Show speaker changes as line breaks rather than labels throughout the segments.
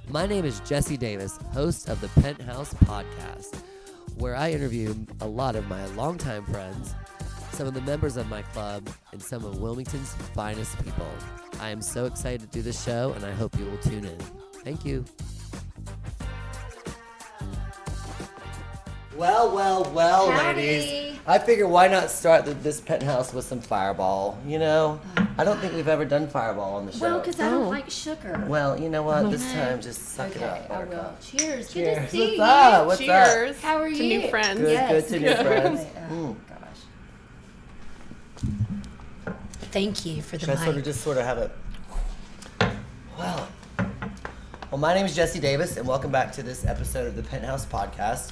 My name is Jesse Davis, host of the Penthouse Podcast, where I interview a lot of my longtime friends, some of the members of my club, and some of Wilmington's finest people. I am so excited to do this show, and I hope you will tune in. Thank you. Well,
Howdy.
ladies. I figure why not start this penthouse with some Fireball, you know? I don't think we've ever done Fireball on the show.
Well, because I don't like sugar.
Well, you know what? This time, just suck it up,
I will.
Buttercup.
Cheers.
Cheers.
Good to see
What's up?
you.
What's
Cheers.
up?
How are you?
To new friends.
Good,
Yes.
good to new friends.
Oh, gosh. Thank you for the
Should I
mic.
sort of have it? Well, my name is Jesse Davis, and welcome back to this episode of the Penthouse Podcast.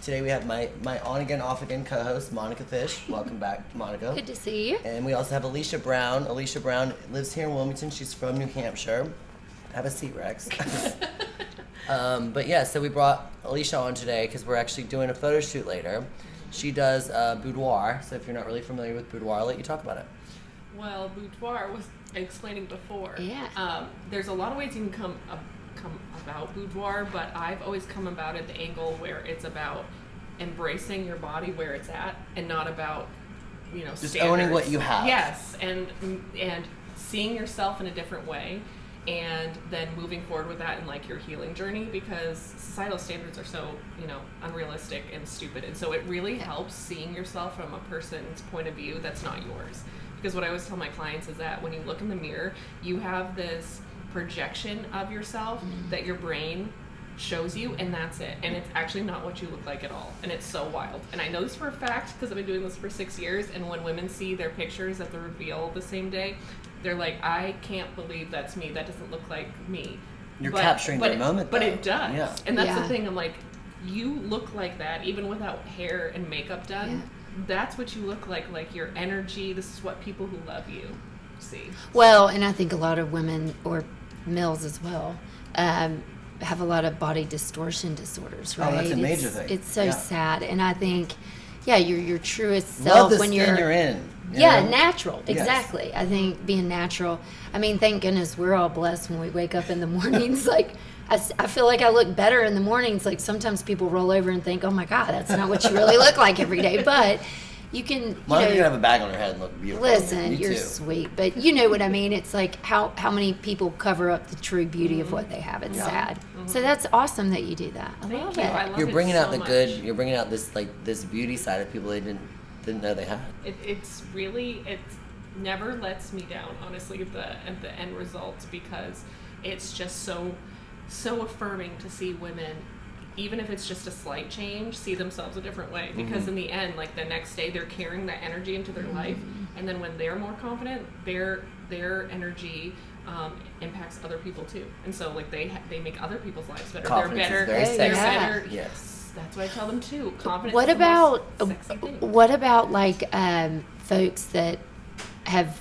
Today we have my on-again, off-again co-host, Monica Fish. Welcome back, Monica.
Good to see you.
And we also have Alisha Browne. Alisha Browne lives here in Wilmington. She's from New Hampshire. Have a seat, Rex. But yeah, so we brought Alisha on today because we're actually doing a photo shoot later. She does Boudoir, so if you're not really familiar with Boudoir, I'll let you talk about it.
Well, Boudoir was explaining before.
Yeah.
There's a lot of ways you can come about Boudoir, but I've always come about it the angle where it's about embracing your body where it's at and not about,
Just
standards.
owning what you have.
Yes, and seeing yourself in a different way, and then moving forward with that in like your healing journey, because societal standards are so unrealistic and stupid, and so it really helps seeing yourself from a person's point of view that's not yours. Because what I always tell my clients is that when you look in the mirror, you have this projection of yourself that your brain shows you, and that's it, and it's actually not what you look like at all, and it's so wild. And I know this for a fact because I've been doing this for 6 years, and when women see their pictures at the reveal the same day, they're like, I can't believe that's me, that doesn't look like me.
You're capturing the moment,
but
though.
it does.
Yeah.
And that's
Yeah.
the thing, I'm like, you look like that even without hair and makeup done.
Yeah.
That's what you look like your energy. This is what people who love you see.
Well, and I think a lot of women, or males as well, have a lot of body distortion disorders, right?
Oh, that's a major thing.
It's so
Yeah.
sad. And I think, your truest
Love
self
the
when
skin you're in. you
Yeah,
know?
natural.
Yes.
Exactly. I think being natural. I mean, thank goodness we're all blessed when we wake up in the mornings. Like, I feel like I look better in the mornings. Like, sometimes people roll over and think, oh my God, that's not what you really look like every day. But you can,
Monica can have a bag on her head and look beautiful.
listen,
Me
you're
too.
sweet. But you know what I mean? It's like how many people cover up the true beauty of what they have. It's
Yeah.
sad. So that's awesome that you do that. I
Thank
love
you.
it.
I love
You're
it
bringing out
so
the
much.
good. You're bringing out this beauty side of people they didn't know they had.
It's never lets me down, honestly, the end result, because it's just so affirming to see women, even if it's just a slight change, see themselves a different way. Because in the end, like the next day, they're carrying that energy into their life, and then when they're more confident, their energy impacts other people too, and so like they make other people's lives better.
Confidence
They're
is
better.
very
They're
sexy.
better.
Yes.
That's what I tell them too. Confidence.
What
is the
about
most sexy thing.
what about like folks that have,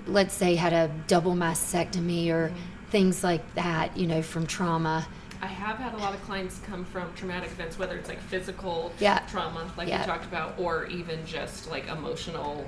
let's say had a double mastectomy or things like that, from trauma?
I have had a lot of clients come from traumatic events, whether it's like physical
Yeah.
trauma, like
Yeah.
we talked about, or even just like emotional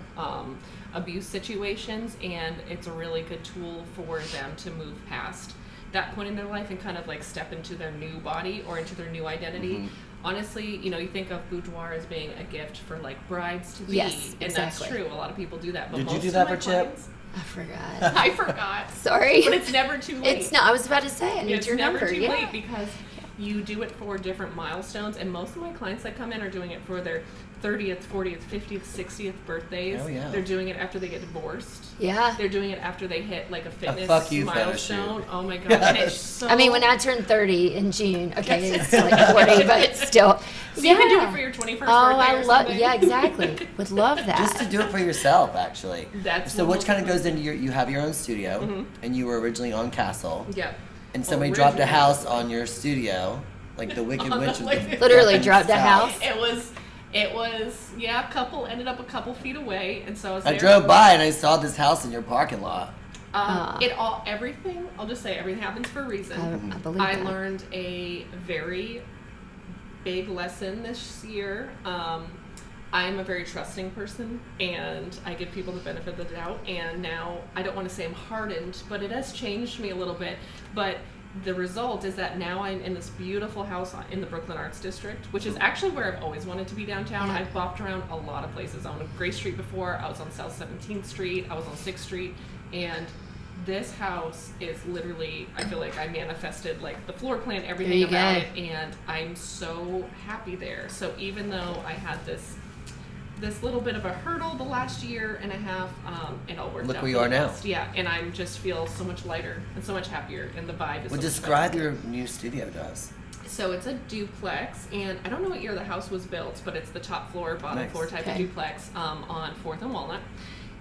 abuse situations, and it's a really good tool for them to move past that point in their life and kind of like step into their new body or into their new identity. Honestly, you think of Boudoir as being a gift for like brides to be,
Yes,
and
exactly.
that's true. A lot of people do that. But
Did you
most
do
of
that
my
for Chip?
clients-
I forgot.
I forgot.
Sorry.
But it's never too late.
It's not. I was about to say I need
It's
your
never
number.
too
Yeah.
late, because you do it for different milestones, and most of my clients that come in are doing it for their 30th, 40th, 50th, 60th birthdays.
Oh, yeah.
They're doing it after they get divorced.
Yeah.
They're doing it after they hit like a fitness
fuck you photo
milestone.
shoot.
Oh my god. And it's so
I mean, when I turned 30 in June, okay, it's like 40, but still.
so you can do it for your 21st
Oh,
birthday
I
or
love.
something.
Yeah, exactly. Would love that.
Just to do it for yourself, actually.
That's
so.
what
Which kind of
we'll
goes into you have your own studio, and you were originally on Castle,
Yeah.
and somebody dropped a
Originally.
house on your studio, like the Wicked Witch. of the
Literally
fucking
dropped a
South.
house.
It was ended up a couple feet away, and so I was
I
there.
drove by and I saw this house in your parking lot.
Everything, I'll just say, everything happens for a reason.
I believe
I
that.
learned a very big lesson this year. I'm a very trusting person, and I give people the benefit of the doubt, and now I don't want to say I'm hardened, but it has changed me a little bit. But the result is that now I'm in this beautiful house in the Brooklyn Arts District, which is actually where I've always wanted to be downtown.
Yeah.
I've bopped around a lot of places. I was on Grace Street before, I was on South 17th Street, I was on 6th Street, and this house is literally, I feel like I manifested like the floor plan, everything about it, and I'm so happy there. So even though I had this little bit of a hurdle the last year and a half, it all worked out.
Look where you are now.
Yeah, and I just feel so much lighter and so much happier, and the vibe is
Well,
so
describe
much better.
your new studio to us.
So it's a duplex, and I don't know what year the house was built, but it's the top floor, bottom
Nice.
floor type of
Okay.
duplex on 4th and Walnut,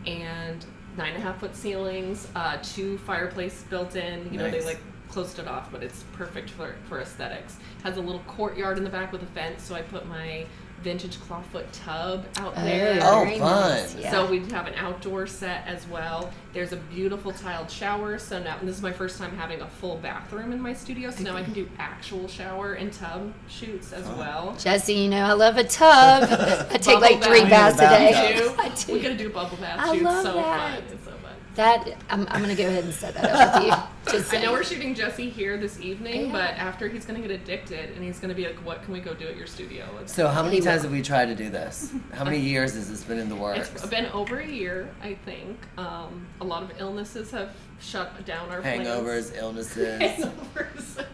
and 9.5-foot ceilings, 2 fireplace built in. You know, they
Nice.
like closed it off, but it's perfect for aesthetics. Has a little courtyard in the back with a fence, so I put my vintage clawfoot tub out there.
Oh,
very
fun.
nice, yeah.
So we have an outdoor set as well. There's a beautiful tiled shower. So now, and this is my first time having a full bathroom in my studio. So now I can do actual shower and tub shoots as well.
Jesse, you know I love a tub. I take like
Bubble
3 baths a
bath.
day.
Too.
I do.
We gotta do bubble bath
I
shoots.
love
So
that.
fun. It's so fun.
That I'm gonna go ahead and set that up with you. Just
I know
saying.
we're shooting Jesse here this evening,
Yeah.
but after he's gonna get addicted and he's gonna be like, "What can we go do at your studio?"
So how many
He
times
will.
have we tried to do this? How many years has this been in the works?
It's been over a year, I think. A lot of illnesses have shut down our
Hangovers,
plans.
illnesses.
Hangovers.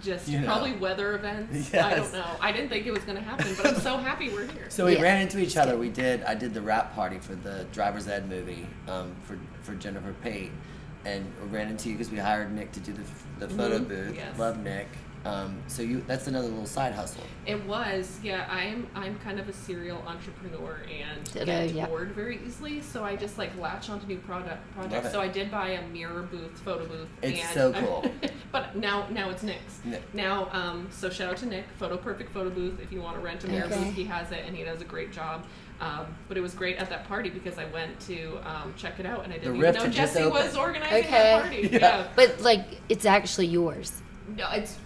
Just
You know.
probably weather events. I
Yes.
don't know. I didn't think it was going to happen, but I'm so happy we're here.
So we
Yeah.
ran into each other. I did the rap party for the Driver's Ed movie for Jennifer Pate, and we ran into you because we hired Nick to do the photo booth.
Yes.
Love Nick. So that's another little side hustle.
It was, yeah. I'm kind of a serial entrepreneur and
Ditto,
get
yeah.
bored very easily. So I just like latch onto new projects.
it.
So I did buy a mirror booth, photo booth.
It's
and
so cool.
but now it's Nick's.
Nick.
Now, so shout out to Nick, Photo Perfect Photo Booth. If you want to rent a mirror
Okay.
booth, he has it, and he does a great job. But it was great at that party because I went to check it out, and I didn't even
Rift
know
had just
Jesse was
opened.
organizing
Okay.
that party.
Yeah.
Yeah.
But like, it's actually yours.
No, it's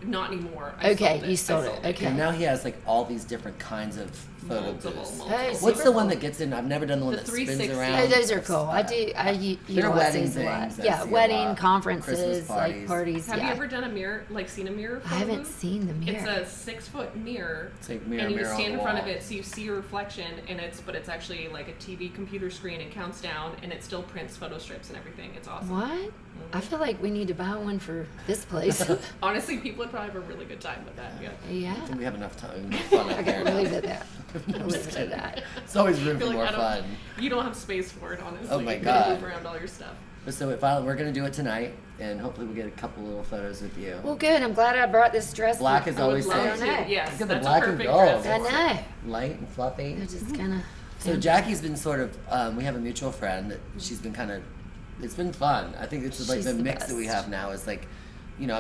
not anymore. I
Okay,
sold it.
you sold
I
it. Okay.
And now he has like all these different kinds of photo
Multiple.
booths.
Hey,
What's
super
the one
cool.
that gets in? I've never done the one
The
that spins
360.
around.
Oh, those are cool. I utilize
wedding
these a lot.
things, I
Yeah,
see a
wedding,
lot.
conferences,
Christmas parties.
like parties.
Have
yeah.
you ever done a mirror, seen a mirror?
I
photo
haven't
booth?
seen the
It's
mirror.
a 6-foot mirror,
It's like mirror,
and you
mirror on
stand
the
in front of
wall.
it, so you see your reflection, and it's actually like a TV computer screen. It counts down, and it still prints photo strips and everything. It's awesome.
What? I feel like we need to buy one for this place.
Honestly, people would probably have a really good time with that. Yeah.
Yeah.
I think we have enough time. Enough fun out
I
there
gotta
now.
leave it at that.
I'm
I'll
just
leave it
kidding.
at that.
It's always room
I
for
feel
more
like
fun.
you don't have space for it, honestly.
Oh my
You gotta
God.
move around all your stuff.
But so we're gonna do it tonight, and hopefully we'll get a couple little photos with you.
Well, good. I'm glad I brought this dress.
Black is
I would
always
love
safe.
to.
I know.
Yes,
Look at the
that's
black
a
and
perfect
gold.
dress.
I
for it.
know.
Light and fluffy.
I just kind of.
So Jackie's been sort of. We have a mutual friend that she's been kind of. It's been fun. I think it's like
She's
the
the
mix that we
best.
have now is like,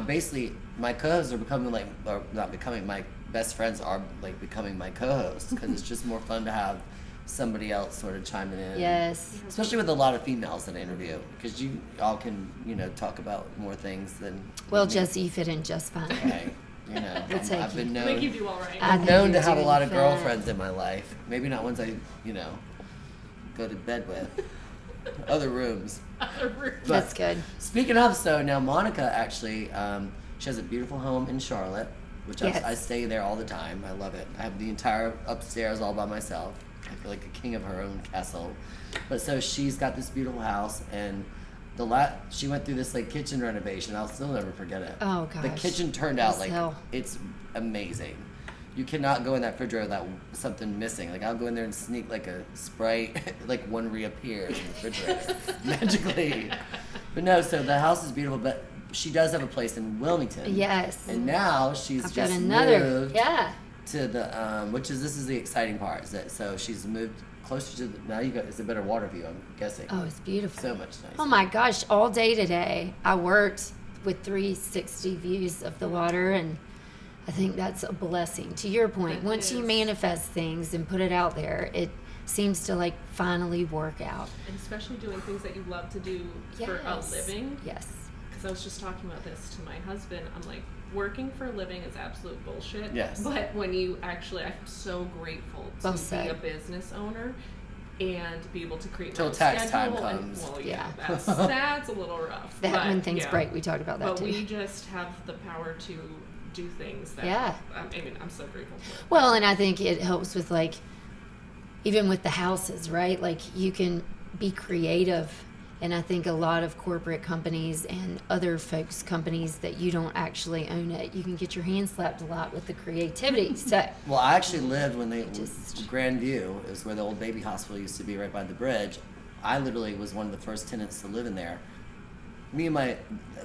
basically my co-hosts are becoming like, or not becoming. My best friends are like becoming my co-hosts because it's just more fun to have somebody else sort of chiming in.
Yes.
Especially with a lot of females that I interview, because you all can, talk about more things than.
Well,
me.
Jesse, you fit in just fine.
Okay.
We'll take
I've been
you.
I think you
known,
do all right.
I
I'm
think
known to
you're
have a
doing
lot of
fine.
girlfriends in my life. Maybe not ones I, go to bed with. Other rooms.
That's good.
Speaking of, so now Monica actually, she has a beautiful home in Charlotte, which
Yes.
I stay there all the time. I love it. I have the entire upstairs all by myself. I feel like a king of her own castle. But so she's got this beautiful house, and she went through this like kitchen renovation. I'll still never forget it.
Oh,
The
gosh.
kitchen turned out
As
like
hell.
it's amazing. You cannot go in that refrigerator without something missing. Like I'll go in there and sneak like a Sprite, like one reappears in the refrigerator magically. But no, so the house is beautiful, but she does have a place in Wilmington.
Yes.
And now she's
I've got
just
another.
moved
Yeah.
to the this is the exciting part. Is that so she's moved closer to now it's a better water view, I'm guessing.
Oh, it's beautiful.
So much nicer.
Oh my gosh! All day today, I worked with 360 views of the water, and I think that's a blessing. To your point,
It
once you
is.
manifest things and put it out there, it seems to like finally work out.
And especially doing things that you love to do for a
Yes.
living.
Yes.
Because I was just talking about this to my husband. I'm like, working for a living is absolute bullshit.
Yes.
But when you actually, I'm so grateful to
Well
be
said.
a business owner. and be able to create
Till
my own
tax time
schedule.
comes.
And, well,
Yeah.
that's a little rough.
That
but,
when things
yeah.
break, we talked about that
But
too.
we just have the power to do things that,
Yeah.
I mean, I'm so grateful for it.
Well, and I think it helps with like, even with the houses, right? Like you can be creative. And I think a lot of corporate companies and other folks' companies that you don't actually own it, you can get your hand slapped a lot with the creativity. So,
Well, I actually lived when they
Just-
Grandview is where the old baby hospital used to be, right by the bridge. I literally was one of the first tenants to live in there. Me and my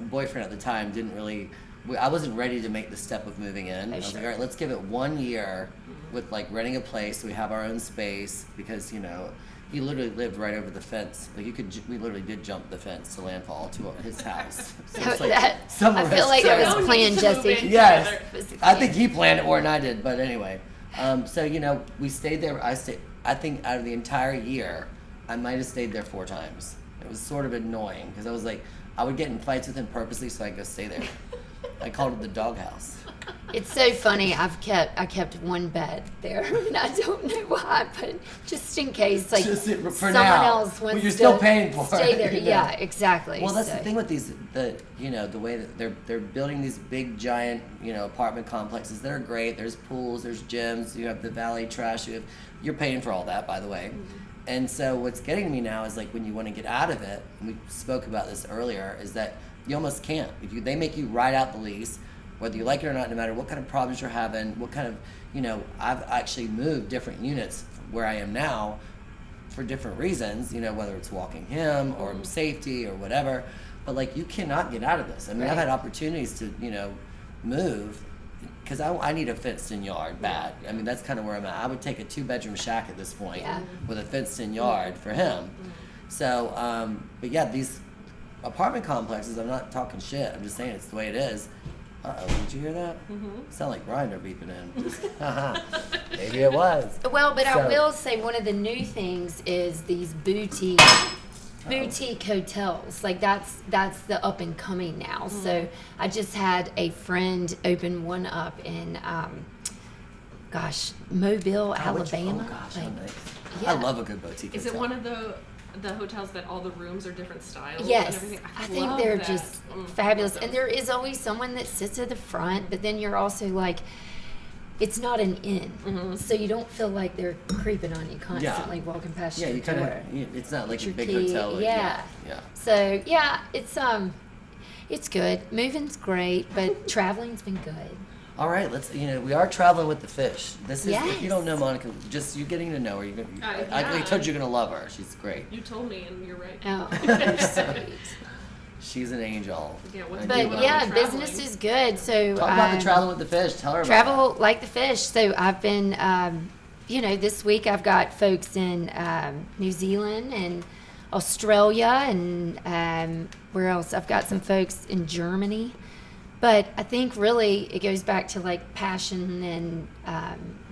boyfriend at the time didn't really. I wasn't ready to make the step of moving in. I was
sure.
like, all right, let's give it 1 year with like renting a place. So we have our own space because he literally lived right over the fence. Like we literally did jump the fence to landfall to his house. So it's like some
I feel
risk
like
to
that
it.
was
Don't
planned,
need to move
Jesse.
in
Yes,
together.
I think he planned it more than I did. But anyway, so we stayed there. I think out of the entire year, I might have stayed there 4 times. It was sort of annoying because I was like, I would get in fights with him purposely so I could go stay there. I called it the doghouse.
It's so funny. I kept one bed there, and I don't know why, but just in case, like
Just for
someone
now.
else
Well,
wants
you're
to
still paying for
stay
it,
there.
you know.
Yeah, exactly.
Well, that's
So-
the thing with the way that they're building these big giant apartment complexes that are great. There's pools, there's gyms. You have the valet trash. You're paying for all that, by the way.
Mm-hmm.
And so what's getting to me now is like when you want to get out of it. And we spoke about this earlier. Is that you almost can't. They make you ride out the lease, whether you like it or not. No matter what kind of problems you're having, what kind of I've actually moved different units where I am now for different reasons. Whether it's walking him or safety or whatever. But like you cannot get out of this. I mean, I've
Right.
had opportunities to move because I need a fenced-in yard bad. I mean, that's kind of where I'm at. I would take a 2-bedroom shack at this point
Yeah.
with a fenced-in yard for him. So, but yeah, these apartment complexes, I'm not talking shit. I'm just saying it's the way it is. Uh-oh, did you hear that? Mm-hmm. Sound like Grindr beeping in. Maybe it was.
Well, but I
So-
will say one of the new things is these boutique hotels. Like that's the up and coming now. So I just had a friend open one up in Mobile, Alabama.
Oh gosh, how
Like,
nice.
yeah.
I love a good boutique
Is it
hotel.
one of the hotels that all the rooms are different styles and
Yes,
everything?
I think
love
they're
that.
just
Mm,
fabulous.
love
And
those.
there is always someone that sits at the front, but then you're also like, it's not an inn, so you don't feel like they're creeping on you constantly walking past
Yeah,
your
you kind
door.
of. It's not like a
Your
big
key,
hotel. Like,
yeah.
Yeah.
So yeah, it's good. Moving's great, but traveling's been good.
All right, let's. We are traveling with the fish. This is. If you don't know
Yes.
Monica, just you getting to know her. I
yeah.
told you you're gonna love her. She's great.
You told me, and you're right.
Oh, you're sweet.
She's an angel.
Yeah, what's
I
the
do
deal
But
love
yeah,
her.
traveling.
business is good. So
Talk about the traveling with the fish. Tell her about
travel like the fish. So I've been, this week I've got folks in New Zealand and Australia and where else? I've got some folks in Germany. But I think really it goes back to like passion and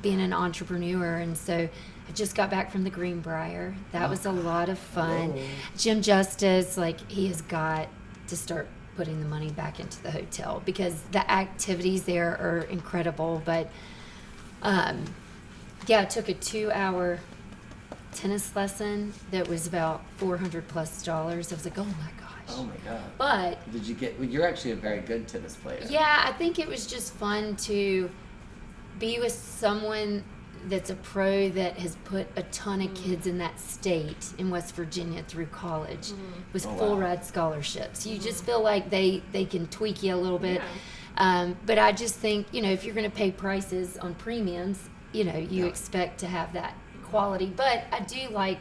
being an entrepreneur. And so I just got back from the Greenbrier. That was a lot of fun.
Oh.
Jim Justice, like he has got to start putting the money back into the hotel because the activities there are incredible. But I took a 2-hour tennis lesson that was about $400+. I was like, oh my gosh.
Oh my god.
But
Did you get? Well, you're actually a very good tennis player.
yeah, I think it was just fun to be with someone that's a pro that has put a ton of kids in that state in West Virginia through college with
Oh, wow.
full ride scholarships. You just feel like they can tweak you a little bit.
Yeah.
But I just think, if you're going to pay prices on premiums, you
Yeah.
expect to have that quality. But I do like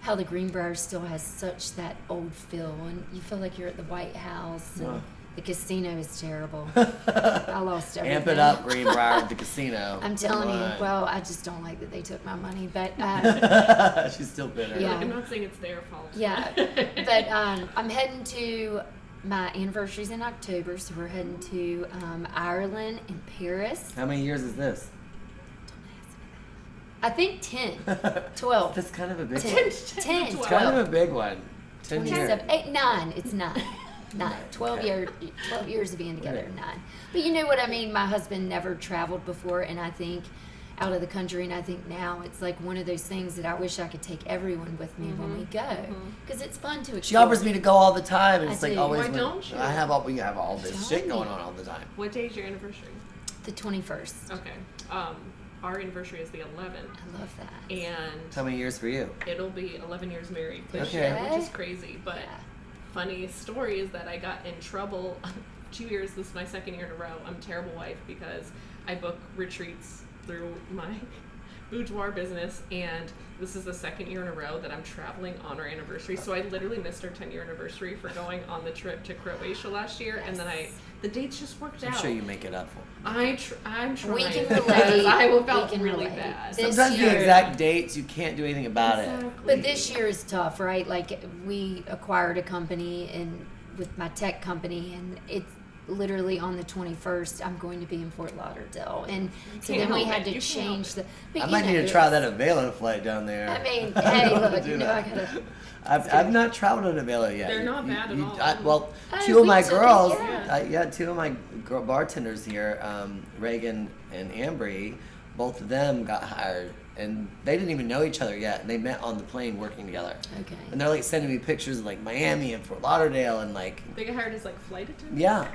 how the Greenbrier still has such that old feel, and you feel like you're at the White House. And
Wow.
the casino is terrible. I lost everything.
Amp it up, Greenbrier at the casino.
I'm telling
Come
you.
on.
Well, I just don't like that they took my money, but
She's still bitter.
Yeah.
I'm not saying it's their fault.
yeah. But I'm heading to my anniversary's in October, so we're heading to Ireland and Paris.
How many years is this?
I think 10, 12,
That's kind of a big
10,
one.
10,
12.
Kind
12,
of a big one. 10 years.
27, 8, 9. It's 9. 9. 12
Okay.
12 years of being together,
Right.
9. But you know what I mean? My husband never traveled before, and I think out of the country, and I think now it's like one of those things that I wish I could take everyone with me when we go, because it's fun to explore.
She offers me to go all the time, and it's
I
like
do.
always.
Why don't you?
We have all this
Tell
shit
me.
going on all the time.
What day is your anniversary?
The 21st.
Okay. Our anniversary is the 11th.
I love that.
And
How many years for you?
it'll be 11 years married this
Okay.
year, which is crazy. But
Yeah.
funny story is that I got in trouble 2 years. This is my second year in a row. I'm a terrible wife because I book retreats through my Boudoir business, and this is the second year in a row that I'm traveling on our anniversary. So I literally missed our 10-year anniversary for going on the trip to Croatia last year, and then the dates just worked
I'm
out.
sure you make it up for.
I'm trying.
We can
because
relate.
I
We
felt
can
really
relate.
bad.
This
Sometimes the
year-
exact dates you can't do anything about it.
Exactly.
But this year is tough, right? Like, we acquired a company and with my tech company, and it's literally on the 21st I'm going to be in Fort Lauderdale, and so
can't
then we
help
had
it.
to
You can't
change the. But
I
you
might
know,
need to try that Avelo flight down there.
I mean,
I
hey,
don't wanna
look,
do
you know,
that.
I gotta.
I've not traveled on Avelo yet.
They're not bad at all.
Well,
Oh,
two of
we
my
took it,
girls,
yeah.
two of my bartenders here, Reagan and Ambry, both of them got hired, and they didn't even know each other yet, and they met on the plane working together.
Okay.
And they're like sending me pictures of like Miami and Fort Lauderdale and like,
They get hired as like flight attendants.
yeah.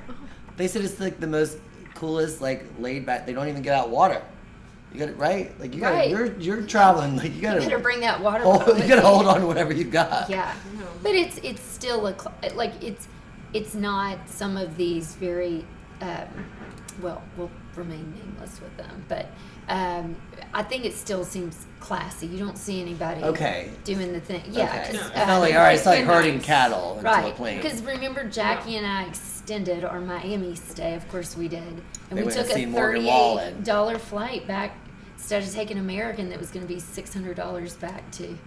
They said it's like the most coolest, like laid back. They don't even get out water. You got it right. Like you got
Right.
you're traveling. Like you got
You better bring that water.
hold,
bottle
you
with
got to
you.
hold on to whatever you got.
Yeah,
No.
but it's still like it's not some of these very well, we'll remain nameless with them, but I think it still seems classy. You don't see anybody
Okay.
doing the thing. Yeah,
Okay.
'cause,
It's not like all right. It's like
It's
herding
nice.
cattle into a
right.
plane.
Because remember, Jackie and I extended our Miami stay. Of course, we did, and
They
we
went and
took a
seen Morgan Wallen.
$38 flight back instead of taking American that was going to be $600 back to.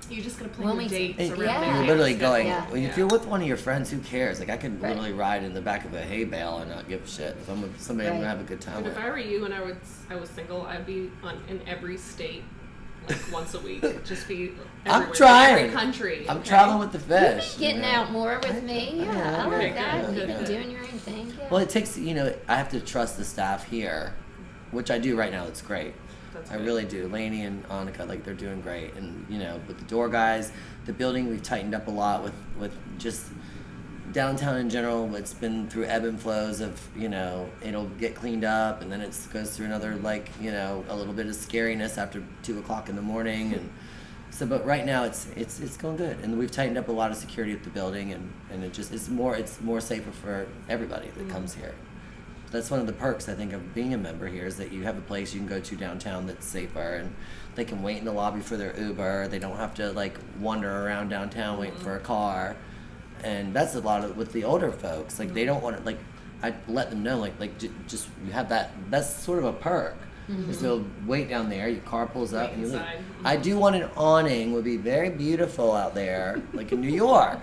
You just gotta plan
Wilmington.
your dates
And
around
Yeah.
their
You're
dates.
literally going.
Yeah.
When if you're with one of your friends, who cares? Like I could
Right.
literally ride in the back of a hay bale and not give a shit. If I'm with somebody, I'm
Right.
gonna have a good time
And
with.
if I were you and I was single, I'd be in every state like once a week. Just be
I'm
everywhere,
trying.
every country.
I'm
okay?
traveling with the
You've
fish.
been getting
you know?
out more with me.
I
Yeah, I
know,
like
yeah,
that.
good,
You've been
good.
doing your own thing. Yeah.
Well, it takes I have to trust the staff here, which I do right now. It's great.
That's
I
good.
really do. Lainey and Annika, like they're doing great, and with the door guys, the building we've tightened up a lot with just downtown in general. It's been through ebb and flows of it'll get cleaned up, and then it goes through another a little bit of scariness after 2:00 in the morning, and so. But right now it's going good, and we've tightened up a lot of security at the building, and it's more safer for everybody that comes here. That's one of the perks, I think, of being a member here is that you have a place you can go to downtown that's safer, and they can wait in the lobby for their Uber. They don't have to wander around downtown waiting for a car, and that's a lot of with the older folks. Like they don't want to I let them know just you have that. That's sort of a perk. Is they'll wait down there. Your car pulls up,
Wait
and you leave.
inside.
I do want an awning. Would be very beautiful out there, like in New York.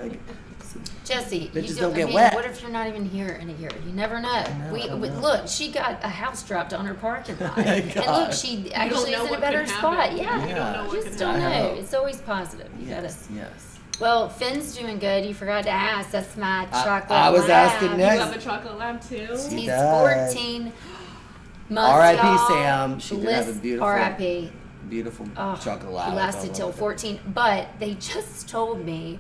Jesse,
They
you
just
don't
don't get
I mean,
wet.
What if you're not even here in a year? You never know.
I don't know.
Look, she got a house dropped on her parking lot,
my
and look,
God.
she actually
know
is in a
what
better
could
spot.
happen.
Yeah,
You don't know what
you
could
just don't
happen.
know.
I know.
It's always positive. You
Yes,
gotta.
yes.
Well, Finn's doing good. You forgot to ask. That's my chocolate.
I was
lab.
asking
You
next.
have a chocolate lab too.
He
He's
does.
14 months.
R.I.P.
y'all.
Sam. She did have a
List-
beautiful,
R.I.P.
beautiful
Oh,
chocolate lab.
He lasted till 14, but they just told me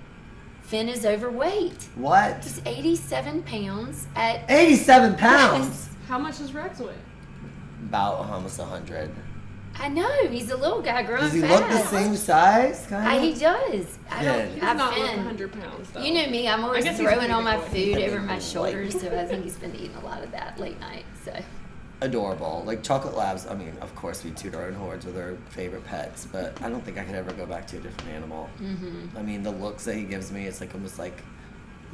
Finn is overweight.
What?
He's 87 pounds at
87 pounds.
How much does Rex weigh?
About almost 100.
I know he's a little guy growing
Does he
fast.
look the same size? Kind
He
of.
does. I
Yeah.
don't.
He does
I've
not look
Finn.
100 pounds though.
You know me. I'm always
guess he's a
throwing
pretty
all my
big boy.
food
Big
over my
boy.
shoulders, so I think he's been eating a lot of that late night. So
Adorable. Like chocolate labs. I mean, of course, we toot our own horns with our favorite pets, but I don't think I could ever go back to a different animal.
Mm-hmm.
I mean, the looks that he gives me, it's almost like,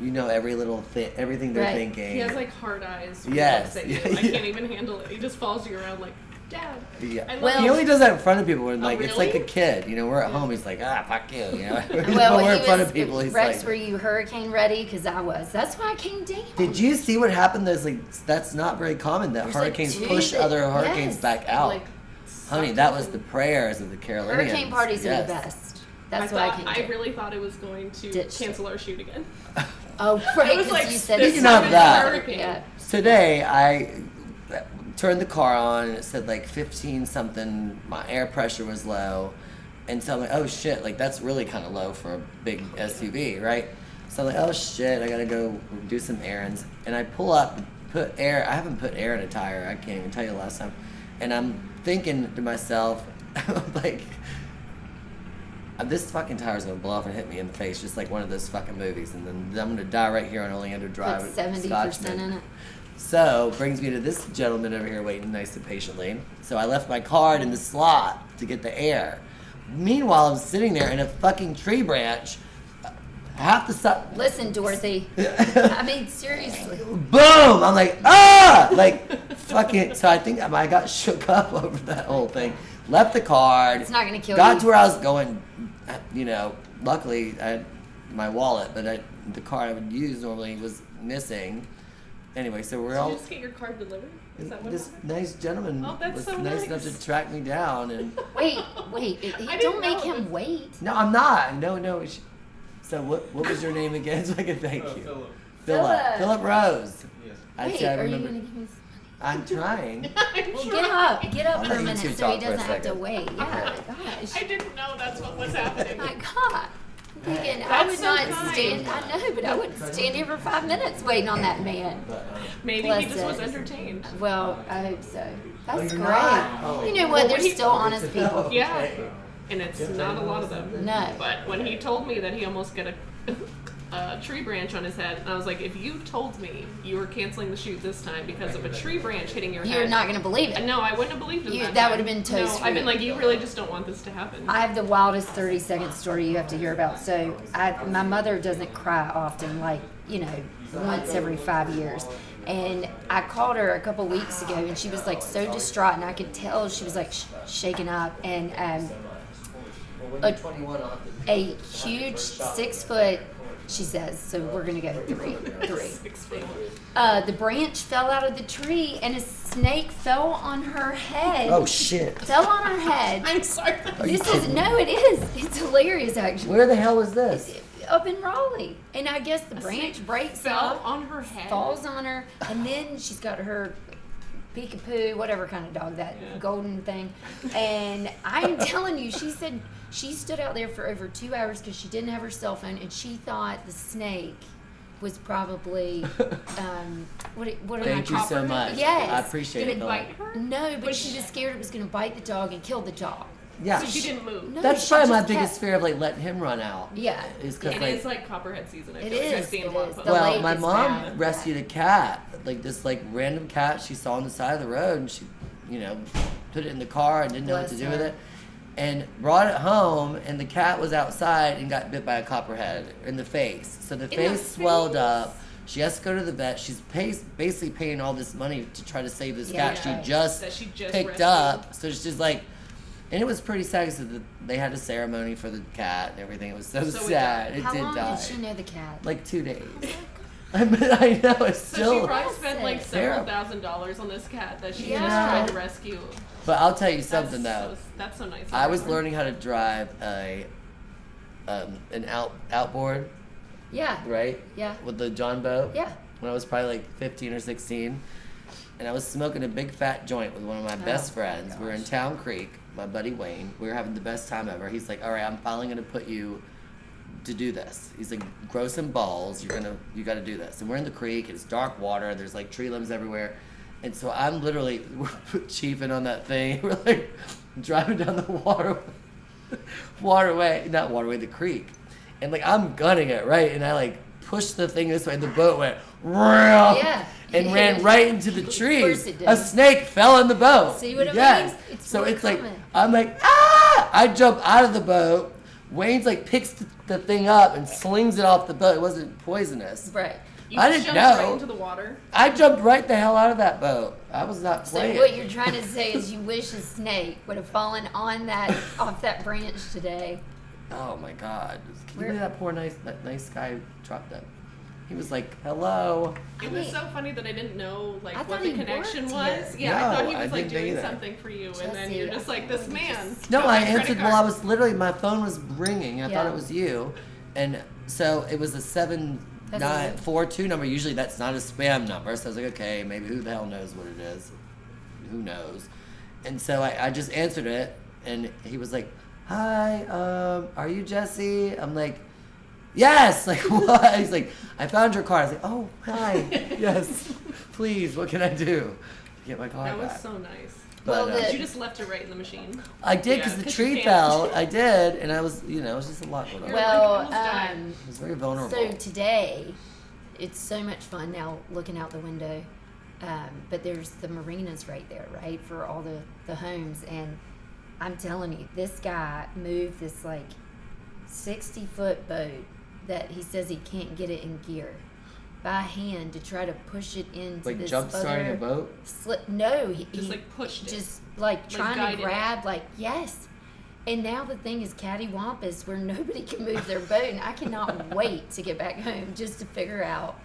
every little thing, everything they're
Right.
thinking.
He has hard eyes. When
Yes.
He looks at you.
Yeah,
I
yeah.
can't even handle it. He just follows you around like, Dad.
Yeah.
I love
Well-
He
you.
only does that in front of people when
Oh,
it's like a
really?
kid. We're at home. He's like, fuck you.
well,
when we're
he
in front
was,
of people, he's
Rex,
like.
were you hurricane ready? Because I was. That's why I came down.
Did you see what happened? That's not very common that
There's like
hurricanes
two
push
that-
other hurricanes
yes.
back out.
Like,
Honey, that was the prayers of the Carolinians.
Hurricane parties are
Yes.
the best. That's why I came
I
down.
really thought it was going to
Ditched
cancel our shoot again.
Oh, right,
I was
because
like,
you said
this
it's
Speaking of
time
that-
hurricane.
Yeah.
Today, turned the car on, and it said like 15 something. My air pressure was low, and so I'm like, oh shit, like that's really kind of low for a big SUV, right? So I'm like, oh shit, I gotta go do some errands, and I pull up, put air. I haven't put air in a tire. I can't even tell you the last time, and I'm thinking to myself, like, this fucking tire's gonna blow off and hit me in the face, just like one of those fucking movies, and then I'm gonna die right here on Oleander Drive.
Put 70% in it.
So, brings me to this gentleman over here waiting nice and patiently. So I left my card in the slot to get the air. Meanwhile, I'm sitting there in a fucking tree branch, half the side.
Listen, Dorothy. I mean, seriously.
Boom! I'm like, ah! Like, fucking. So I think I got shook up over that whole thing. Left the card.
It's not going to kill you.
Got to where I was going, luckily I had my wallet, but the card I would use normally was missing. Anyway, so we're all.
Did you just get your card delivered? Is that what
This
happened?
nice gentleman
that's
was
so
nice
nice.
enough to track me down, and
Wait.
I
Don't
didn't
make
know
him
this.
wait.
no, I'm not. No. So what was your name again? So I can thank you. Philip Rose.
Yes.
Wait,
I
are you
remember.
going to give me some?
I'm trying.
Well, get up
I'll
for
let
a
you
minute
two
so he
talk for a
doesn't have to
second.
wait. Yeah, gosh.
I didn't know that's what was happening.
My God. I'm thinking, I
That's
would
so
not
kind.
stand, I know, but I wouldn't stand here for 5 minutes waiting on that man.
Maybe
Bless
he just was
it.
entertained.
Well, I hope so. That's
you're
great.
not? Oh.
You know what? There's still honest people.
Yeah. And it's not a lot of them.
No.
But when he told me that he almost got a tree branch on his head, and I was like, if you told me you were canceling the shoot this time because of a tree branch hitting your head,
You're not going to believe it.
No, I wouldn't have believed him.
You-
that
that
time.
would have been toast
No,
for
I've been
you.
like, you really just don't want this to happen.
I have the wildest 30-second story you have to hear about. So, my mother doesn't cry often, like, once every 5 years. And I called her a couple weeks ago, and she was like so distraught, and I could tell she was like shaken up. And
Well, when you're 21, I'll have to.
a huge 6 foot, she says, so we're gonna go three.
6 foot.
The branch fell out of the tree, and a snake fell on her head.
Oh shit!
Fell on her head.
I'm sorry.
you
This is no, it is. It's hilarious, actually.
Where the hell was this?
Up in Raleigh, and I guess the branch breaks
Fell
off,
on her head.
falls on her, and then she's got her peekapoo, whatever kind of dog, that golden thing. And I'm telling you, she said she stood out there for over 2 hours because she didn't have her cell phone, and she thought the snake was probably what am
Thank
I
you
called?
so much.
Yes.
I appreciate
Did
it.
it bite her?
No, but she was scared it was going to bite the dog and kill the dog.
Yeah.
So she didn't move.
No,
That's
she
probably my
just
biggest
kept-
fear of like letting him run out.
Yeah.
Is because
It
like,
is like copperhead season. I
It
feel like I've
is,
seen
it
a lot
is.
of
The
well,
lake
my
is
mom
bad.
rescued a cat, like this like random cat she saw on the side of the road, and she, put it in the car and didn't know what to
Bless
do with
her.
it, and brought it home, and the cat was outside and got bit by a copperhead in the face. So the face swelled
face?
up. She has to go to the vet. She's basically paying all this money to try to save this
Yeah.
cat she just
That she just
picked
rescued.
up. So she's like, and it was pretty sad because they had a ceremony for the cat and everything. It was so,
So it
sad.
died.
It
How
did
long
die.
did she know the cat?
Like 2 days. I know it's
So
still.
she probably spent like several
terrible.
$1,000s on this cat that she
Yeah.
just tried to rescue.
But I'll tell you something
That's
though.
so, that's so nice. of
I was
her.
learning how to drive an outboard,
Yeah.
right?
Yeah.
With the John boat.
Yeah.
When I was probably like 15 or 16, and I was smoking a big fat joint with one of my best friends. We were in Town Creek. My buddy Wayne. We were having the best time ever. He's like, "All right, I'm finally gonna put you to do this." He's like, "Grow some balls. You got to do this." And we're in the creek. It's dark water. There's like tree limbs everywhere. And so I'm literally chiefing on that thing. We're like driving down the the creek. And like I'm gunning it, right? And I like pushed the thing this way and the boat went and ran right into the trees.
it did.
A snake fell in the boat.
See what I
yes.
mean? It's
So
really
it's like
common.
I'm like, ah! I jump out of the boat. Wayne's like picks the thing up and slings it off the boat. It wasn't poisonous.
Right.
You
I didn't
jumped
know.
right into the water.
I jumped right the hell out of that boat. I was not
So
playing.
what you're trying to say is you wish a snake would have fallen off that branch today.
Oh my God! Can you
Where-
believe that nice guy dropped that? He was like, "Hello."
It was so funny that I didn't know like
I
what
thought
the
he
connection
worked
was.
here.
Yeah, I
No,
thought he
I
was like
didn't
doing
either.
something for you, and then
Jesse,
you're just like this man.
No,
got
I
my credit
answered
card.
while I was literally my phone was ringing. I thought
Yeah.
it was you, and so it was a 7942 number. Usually that's not a spam number. So I was like, okay, maybe who the hell knows what it is. who knows. And so I just answered it, and he was like, "Hi, are you Jesse?" I'm like, "Yes." Like, what? He's like, "I found your car." I was like, "Oh, hi. Yes. Please, what can I do to get my car
That was
back?"
so nice.
Well,
But,
Did you just left it right in the machine?
I did because
Yeah,
the
'cause
tree
you can't.
fell. I did, and I was, it was just a lot going on.
You're like,
Well,
almost died.
It was very vulnerable.
so today, it's so much fun now looking out the window. But there's the marinas right there, right, for all the homes. And I'm telling you, this guy moved this like 60-foot boat that he says he can't get it in gear by hand to try to push it into
Like
this
jump starting a
other
boat?
No, he
Just, like, pushed it.
just like trying
guided
to
it.
grab, like, yes. And now the thing is cattywampus where nobody can move their boat, and I cannot wait to get back home just to figure out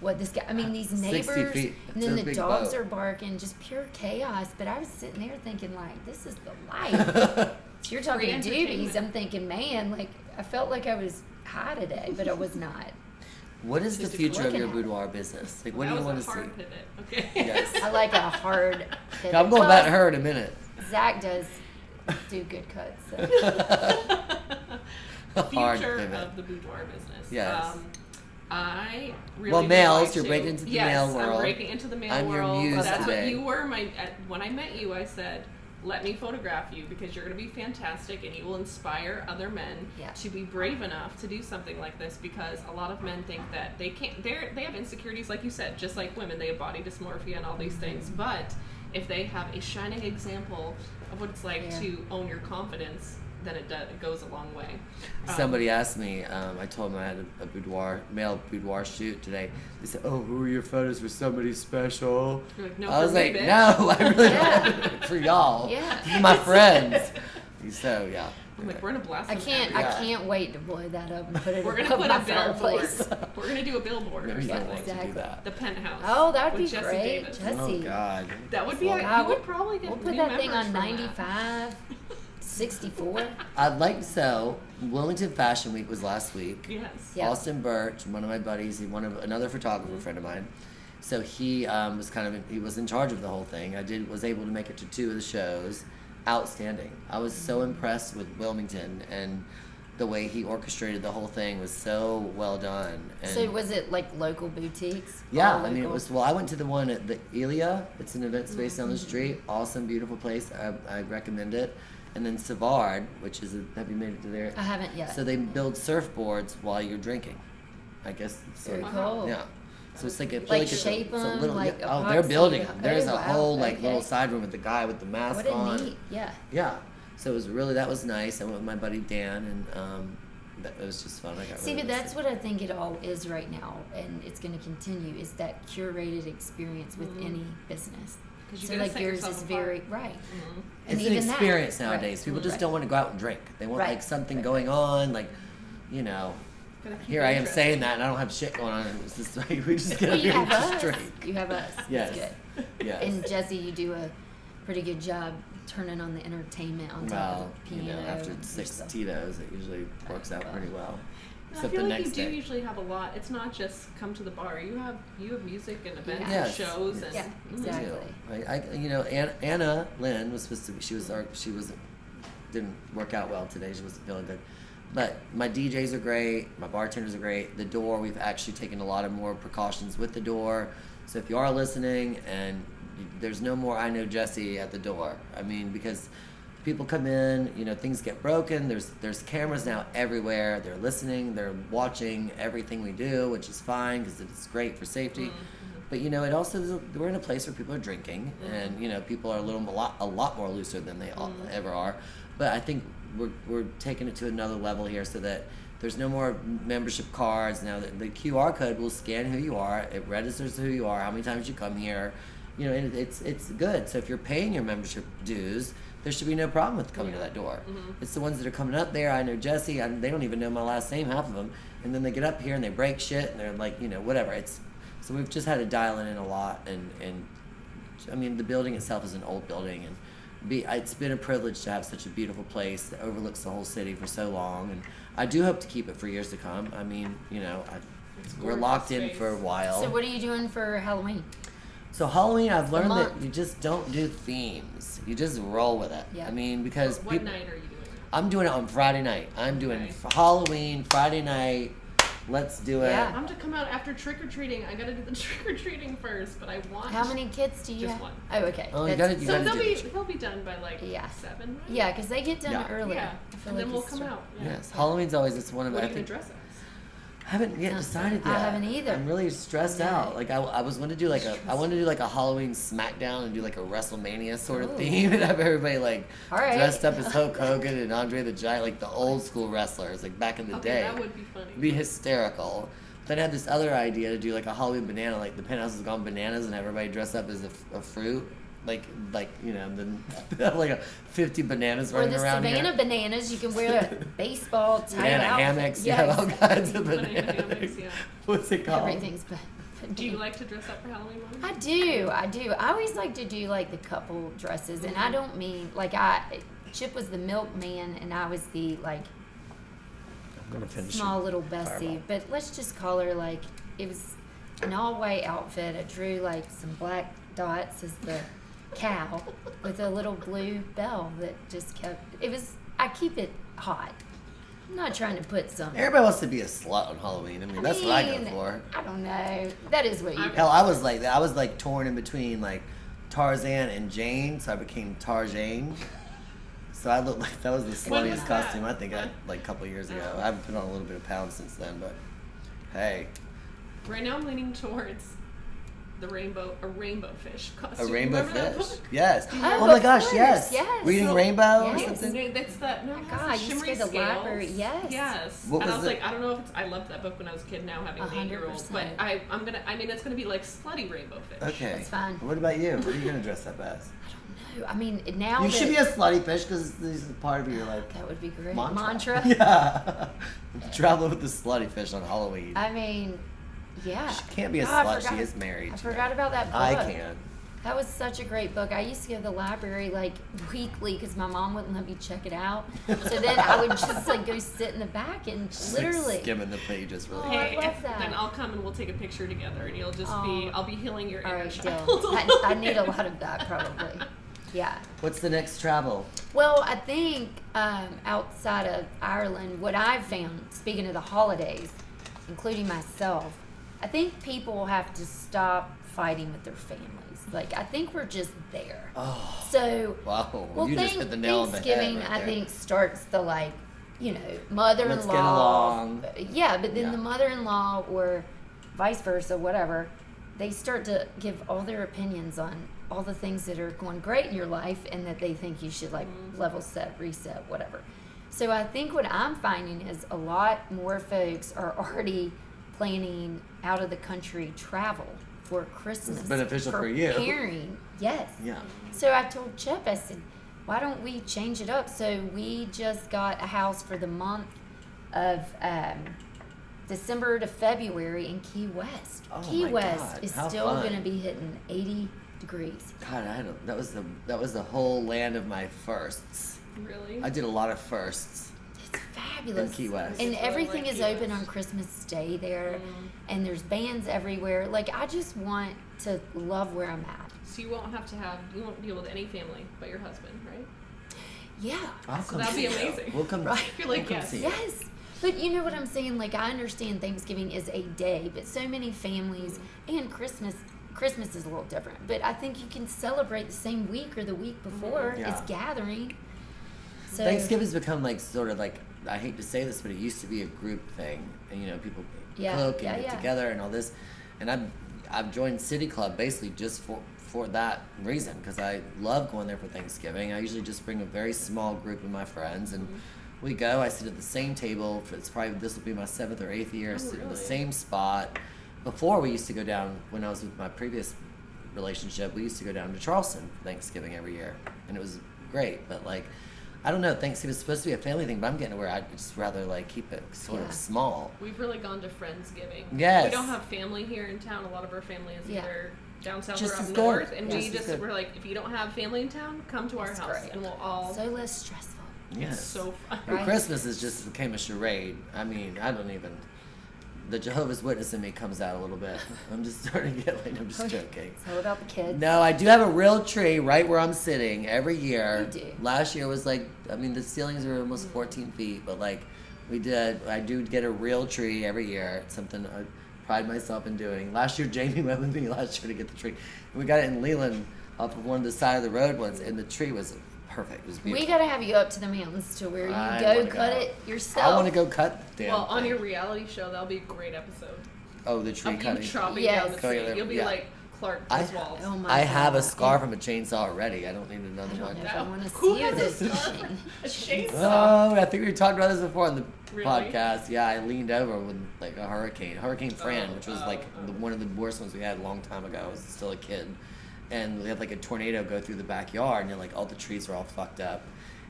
what this guy. I mean, these
60
neighbors,
feet.
and
It's
then
a
the
big
dogs
boat.
are barking, just pure chaos. But I was sitting there thinking, like, this is the life. So you're talking
entertainment.
doobies. I'm thinking, man, like, I felt like I was high today, but I was not.
What is the
Just
future of
looking
your
at it.
boudoir business? Like, what
That
do you want
was
to
a
see?
hard pivot. Okay.
Yes.
I like a hard.
I'm going back to her in a minute.
Zach does do good cuts. So.
Hard
Future
pivot.
of the boudoir business.
Yes.
I really
Well,
would
males,
like
you're
to-
breaking into the
yes,
male world.
I'm breaking into the male
I'm your
world.
muse
That's
today.
what you were. When I met you, I said, "Let me photograph you because you're going to be fantastic and you will inspire other men
Yeah.
to be brave enough to do something like this." Because a lot of men think that they can't. They have insecurities, like you said, just like women. They have body dysmorphia and all these things. But if they have a shining example of what it's like
Yeah.
to own your confidence, then it goes a long way.
Somebody asked me, I told them I had a male boudoir shoot today. They said, "Oh, who are your photos for somebody special?"
You're like, "No,
I was
for me,
like,
bitch."
"No, I really
Yeah.
don't. For y'all.
Yeah.
These are my friends." So, yeah.
I'm like, we're gonna blast.
I
them
can't.
everywhere.
I can't wait to blow that up and put it
We're gonna
above
put
my
a billboard.
fireplace.
We're gonna do a billboard or
Maybe you don't
something.
want to do
Exactly.
that.
The penthouse.
Oh, that would
with
be
Jesse
great.
Davis.
Jesse.
Oh, God.
That would be.
Well,
You
God,
would probably get
We'll put
new
that thing
members
on
from that.
95, 64.
I'd like to sell. Wilmington Fashion Week was last week.
Yes.
Yeah.
Austin Birch, one of my buddies, another photographer friend of mine. So he he was in charge of the whole thing. Was able to make it to 2 of the shows. Outstanding. I was so impressed with Wilmington, and the way he orchestrated the whole thing was so well done. And
So was it like local boutiques?
yeah,
All
I mean, it
local?
was. Well, I went to the one at the Elia. It's an event space down the street. Awesome, beautiful place. I recommend it. And then Savard, which is have you made it to there?
I haven't yet.
So they build surfboards while you're drinking. I guess it's sort
Very
of
cool.
yeah. So it's like a
Like
it's
shape
it's a
'em,
little
like
yeah, they're
epoxy.
building them. There's
Oh,
a
wow.
whole like
Okay.
little side room with the guy with the mask
What a
on.
neat. Yeah.
Yeah. So it was that was nice. I went with my buddy Dan, and it was just fun. I got
See,
really
but that's
busy.
what I think it all is right now, and it's going to continue. Is that curated experience with any business?
'Cause you
So
gotta
like
set
yours
yourself
is
apart.
very right.
It's
And
an
even that,
experience
right.
nowadays. People just
Right.
don't want to go out and drink. They want
Right.
like something
Right.
going on, like
Gotta keep
here I am
interest.
saying that, and I don't have shit going on. It's just like we just get
Well,
up
you
here
have
and just
us.
drink.
You have us.
Yes.
That's good.
Yes.
And Jesse, you do a pretty good job turning on the entertainment on top
Well,
of the piano.
after
and
6
stuff.
Tito's, it usually works out pretty well.
No, I
Except
feel
the
like
next
you do
day.
usually have a lot. It's not just come to the bar. You have music and events and
Yes.
shows and
Yeah,
We
exactly.
do. Anna Lynn was supposed to be. She was didn't work out well today. She wasn't feeling good. But my DJs are great. My bartenders are great. The door, we've actually taken a lot of more precautions with the door. So if you are listening, and there's no more I know Jesse at the door. I mean, because people come in, things get broken. There's cameras now everywhere. They're listening. They're watching everything we do, which is fine because it's great for safety. But it also we're in a place where people are drinking, and people are a lot more looser than they ever are. But I think we're taking it to another level here, so that there's no more membership cards. Now the QR code will scan who you are. It registers who you are, how many times you come here. And it's good. So if you're paying your membership dues, there should be no problem with coming to that door. It's the ones that are coming up there. I know Jesse. They don't even know my last name, half of them, and then they get up here and they break shit, and they're like, whatever. So we've just had to dial it in a lot, and I mean the building itself is an old building, and it's been a privilege to have such a beautiful place that overlooks the whole city for so long, and I do hope to keep it for years to come. I mean, we're
gorgeous
locked in
space.
for a while.
So what are you doing for Halloween?
So Halloween, I've learned that
month.
you just don't do themes. You just roll with it.
Yeah.
I mean, because
What night are you doing it?
I'm doing it on Friday night. I'm doing
Okay.
Halloween Friday night. Let's do it.
Yeah.
I'm to come out after trick or treating. I gotta do the trick or treating first, but I want.
How many kids do you
Just
have?
one.
Oh, okay.
Oh, you
That's-
gotta- you
So
gotta
they'll
do
be
it.
he'll be done by like
Yeah.
7. Right?
Yeah, because they get done
Yeah.
early.
Yeah.
I feel
And
like
then we'll
it's
come out. Yeah.
Yes, Halloween's always it's one of
What
I
are you gonna
think
dress as?
I haven't yet decided yet.
I haven't either.
I'm really stressed
Yeah.
out. Like I was going to do like a Halloween SmackDown and do like a WrestleMania sort of
Ooh.
theme and have everybody like
All right.
dressed up as Hulk Hogan and Andre the Giant, like the old school wrestlers, like back in the
Okay,
day.
that would be funny.
It'd be hysterical. Then I had this other idea to do like a Halloween banana, like the penthouse has gone bananas and everybody dressed up as a fruit. Like you know, then like a 50 bananas
Or
running
the
around
Savannah
here.
bananas, you can wear a baseball tie
Banana
outfit.
hammocks,
Yeah,
yeah, all kinds of
Banana
bananas.
hammocks, yeah.
What's it called?
everything's
Do you like to dress up for Halloween, Mom?
I do. I always like to do like the couple dresses, and I don't mean like Chip was the milkman, and I was the like
I'm gonna finish
small
it.
little Bessie.
Fireball.
But let's just call her like it was an all white outfit. I drew like some black dots as the cow with a little blue bell that just kept. It was. I keep it hot. I'm not trying to put some.
Everybody wants to be a slut on Halloween. I mean, that's what I go
mean,
for.
I don't know. That is what you.
Hell, I was like that. I was like torn in between like Tarzan and Jane, so I became Tarjane. So I looked like that was the
When
sluttiest
was that?
costume I think I like a couple of years ago.
Oh.
I haven't put on a little bit of pounds since then, but hey,
Right now, I'm leaning towards a rainbow fish
a
costume.
rainbow
Remember that
fish.
book?
Yes.
Oh,
Oh my
of
gosh,
course,
yes.
yes.
Reading
So-
Rainbow or
Yes.
something.
That's that. No,
My
it has
God,
the
you used to
shimmery
go to the
scales.
library, yes.
Yes.
What
And I
was
was
it?
like, I don't know if it's. I loved that book when I was a kid. Now having an 8-year-old, but
100%.
I'm gonna. I mean, it's gonna be like slutty rainbow fish.
Okay.
That's fine.
What about you? What are you gonna dress up as?
I don't know. I mean, now
You
that,
should be a slutty fish because this is part of your like
that would be great.
mantra. Yeah. Travel with the slutty fish on Halloween.
I mean, yeah.
She can't be a
Oh, I
slut.
forgot-
She is married.
I forgot about that book.
I can.
That was such a great book. I used to go to the library like weekly because my mom wouldn't let me check it out. So then I would just like go sit in the back and
Just,
literally.
like, skimming the pages really.
Oh,
quick.
I
Hey,
love that.
then I'll come and we'll take a picture together, and you'll just be.
Oh.
I'll be healing your
All
inner
right,
child.
Dylan. I need a lot of that probably. Yeah.
What's the next travel?
Well, I think outside of Ireland, what I've found, speaking of the holidays, including myself, I think people have to stop fighting with their families. Like, I think we're just there.
Oh,
So,
wow.
well,
you just hit the nail on the head.
Thanksgiving,
right
I
there.
think, starts the like, you know, mother-in-law.
Let's get along.
Yeah, but then
Yeah.
the mother-in-law or vice versa, whatever, they start to give all their opinions on all the things that are going great in your life and that they think you should like level set, reset, whatever. So I think what I'm finding is a lot more folks are already planning out of the country travel for Christmas.
It's beneficial for you.
Preparing, yes.
Yeah.
So I told Chip, I said, why don't we change it up? So we just got a house for the month of December to February in Key West.
Oh
Key
my
West
God,
is
how
still
fun.
going to be hitting 80 degrees.
God, I don't. That was the whole land of my firsts.
Really?
I did a lot of firsts.
It's fabulous.
In Key West.
And
It's really
everything
like
is
Key
open
West.
on Christmas Day there.
Mhm.
And there's bands everywhere. Like, I just want to love where I'm at.
So you won't deal with any family but your husband, right?
Yeah.
I'll
So
come
that'd be
see you.
amazing.
We'll come.
Right.
You're like,
we'll come
yes.
see you.
Yes. But you know what I'm saying? Like, I understand Thanksgiving is a day, but so many families and Christmas is a little different. But I think you can celebrate the same week or the week before.
Yeah.
It's gathering. So
Thanksgiving's become like sort of like, I hate to say this, but it used to be a group thing, and you know people
Yeah,
cook and
yeah,
get
yeah.
together and all this, and I've joined City Club basically just for that reason because I love going there for Thanksgiving. I usually just bring a very small group of my friends and. We go. I sit at the same table. This will be my 7th or 8th year.
Oh,
Sit in the
really?
same spot. Before we used to go down when I was with my previous relationship. We used to go down to Charleston for Thanksgiving every year, and it was great. But like, I don't know. Thanksgiving is supposed to be a family thing, but I'm getting to where I'd just rather like keep it sort
Yeah.
of small.
We've really gone to Friendsgiving.
Yes.
We don't have family here in town. A lot of our family is
Yeah.
either down south
Just
or
as
up
good.
north, and
Just
we
as
just
good.
we're like, if you don't have family in town, come to our
That's
house,
great.
and we'll all.
so less stressful.
Yes.
It's so fun.
But
Right.
Christmas is just became a charade. I mean, I don't even. the Jehovah's Witness in me comes out a little bit. I'm just starting to get like, I'm just joking.
It's all about the kids.
No, I do have a real tree right where I'm sitting every year.
You do.
Last year was like, I mean, the ceilings are almost 14 feet, but like, I do get a real tree every year. It's something I pride myself in doing. Last year, Jamie went with me last year to get the tree. And we got it in Leland off of one of the side of the road once, and the tree was perfect. It was beautiful.
We gotta have you up to the mountains to where you
I
go
wanna
cut
go.
it yourself.
I want to go cut the damn
Well, on
thing.
your reality show, that'll be a great episode.
Oh, the tree
Of you
cutting.
chopping
Yes.
down the
Going
tree.
there,
You'll be
yeah.
like Clark
I-
Griswold.
Oh my
I have a
God.
scar from a chainsaw already. I don't need another
I
one.
don't know if I want to
Who
see you
has
this
a scar?
machine.
A chainsaw.
Oh, I think we talked about this before on the
Really?
podcast. Yeah, I leaned over with like a Hurricane Fran, which was like
oh.
one of the worst ones we had a long time ago. I was still a kid, and we had like a tornado go through the backyard, and you're like all the trees were all fucked up,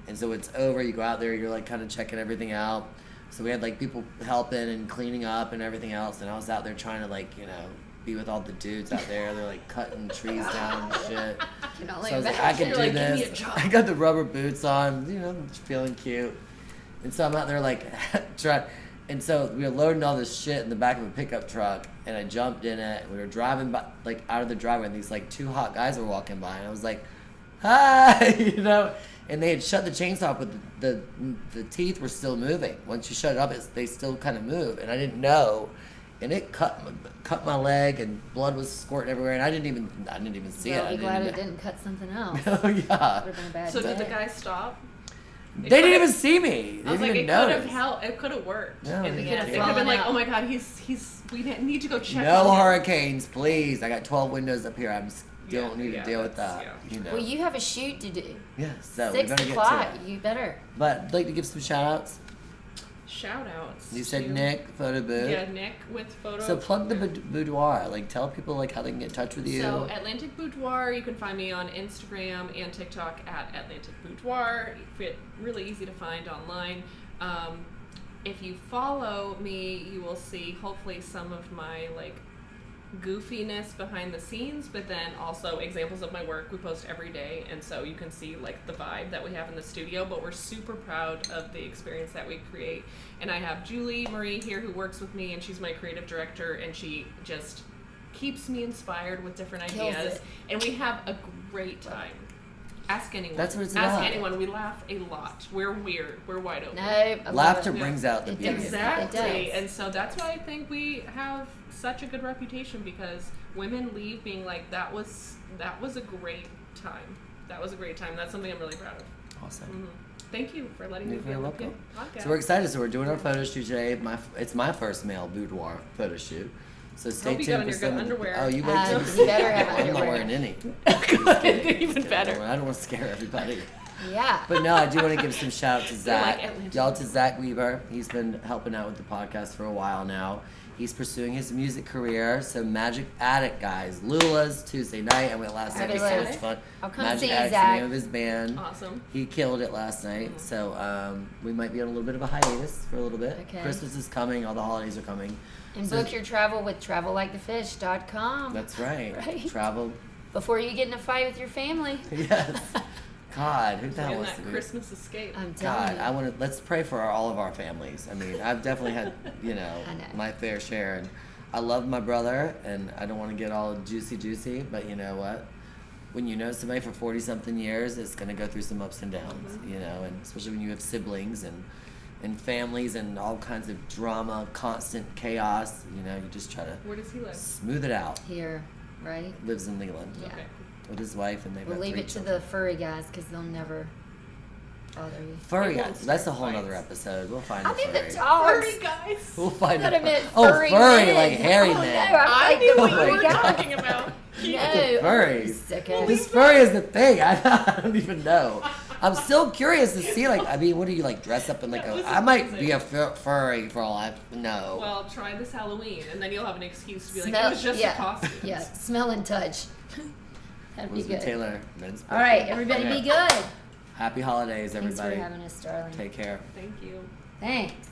and so it's over. You go out there, you're like kind of checking everything out. So we had like people helping and cleaning up and everything else, and I was out there trying to like be with all the dudes out there. They're like cutting trees down and shit.
Can
So
only
I was like, I
imagine.
can do
You're like, give me a
this.
job.
I got the rubber boots on, just feeling cute. And so I'm out there like trying. And so we were loading all this shit in the back of a pickup truck, and I jumped in it. And we were driving by, like out of the driveway, and these like two hot guys were walking by, and I was like, "Hi," And they had shut the chainsaw off, but the teeth were still moving. Once you shut it up, they still kind of move, and I didn't know. And it cut my leg, and blood was squirting everywhere, and I didn't even see
Well,
it.
be glad it didn't cut something else.
Oh yeah.
Would have been a bad
So
day.
did the guy stop?
They didn't even see me. They
I was
didn't
like,
even
it could have
notice.
helped. It could have worked.
No,
in
they
the
could've
end. It could have been
fallen
like,
out.
oh my god, he's. We need to go check.
No
on him.
hurricanes, please. I got 12 windows up here. Don't need to deal with
that's-
that.
Well, you have a shoot to do.
Yeah, so we
6
better get
o'clock.
to it.
You better.
But I'd like to give some shout outs.
Shout outs.
You said
to-
Nick, photo booth.
Yeah, Nick with photo.
So plug the Boudoir. Like, tell people like how they can get in touch with you.
So Atlantic Boudoir, you can find me on Instagram and TikTok at Atlantic Boudoir. It's really easy to find online. If you follow me, you will see hopefully some of my like goofiness behind the scenes, but then also examples of my work. We post every day, and so you can see like the vibe that we have in the studio. But we're super proud of the experience that we create. And I have Julie Marie here who works with me, and she's my creative director, and she just keeps me inspired with different
Kills
ideas,
it.
and we have a great time. Ask anyone.
That's what it's
Ask
about.
anyone. We laugh a lot. We're weird. We're wide open.
No. I love
Laughter
it.
brings out the
It
beauty.
does.
Exactly.
It does.
And so that's why I think we have such a good reputation, because women leave being like, that was a great time. That was a great time. That's something I'm really proud of.
Awesome.
Mhm. Thank you for letting me
You're
be
very
on the
welcome.
podcast.
So we're excited. So we're doing our photo shoot today. It's my first male boudoir photo shoot. So stay
Hope you
tuned
got on
for
your
some.
good underwear.
Oh, you wait till
You
see.
better have
I'm not
underwear.
wearing any.
Even better.
I don't want to scare everybody.
Yeah.
But no, I do want to give some shout out to Zach.
Atlanta.
Y'all to Zach Weaver. He's been helping out with the podcast for a while now. He's pursuing his music career. So Magic Attic, guys. Lula's Tuesday night. I went last night. It was so
Fabulous.
much fun.
I'll come
Magic
see you,
Attic's the
Zach.
name of his band.
Awesome.
He killed it last night. So we might be on a little bit of a hiatus for a little bit.
Okay.
Christmas is coming. All the holidays are coming.
And
So-
book your travel with travellikthefish.com.
That's right.
Right.
Travel.
Before you get in a fight with your family.
Yes. God, who the hell
In
wants
that
to be?
Christmas escape.
I'm telling
God,
you.
I want to. Let's pray for all of our families. I mean, I've definitely had,
I know.
my fair share, and I love my brother, and I don't want to get all juicy, but you know what? When you know somebody for 40-something years, it's going to go through some ups and downs, and especially when you have siblings and families and all kinds of drama, constant chaos, you just try to
Where does he live?
smooth it out.
Here, right?
Lives in Leland
Yeah.
Okay.
with his wife, and they've
We'll
got
leave
3
it to
children.
the furry guys because they'll never bother you.
Furry
It won't
guys. That's a
start
whole
fights.
nother episode. We'll find
I
a
mean
furry.
the dogs.
Furry guys.
We'll find
Thought
a
I meant
Oh,
furry
furry,
men.
like hairy
Oh,
men.
no,
I
like
knew
the
what you
furry
were
guys.
talking about.
No.
Furries.
Sickos.
This furry is the thing. I don't even know. I'm still curious to see. Like, I mean, what do you like? Dress up in like
This
a?
is
I might
amazing.
be a furry for all I know.
Well, try this Halloween, and then you'll have an excuse to be like,
Smell-
it was just
yeah.
a costume.
Yeah, smell and touch. That'd be
Elizabeth
good.
Taylor. Men's
All right,
Birthday.
everybody
Okay.
be good.
Happy holidays,
Thanks
everybody.
for having us, darling.
Take care.
Thank you.
Thanks.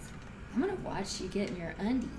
I'm gonna watch you get in your undies.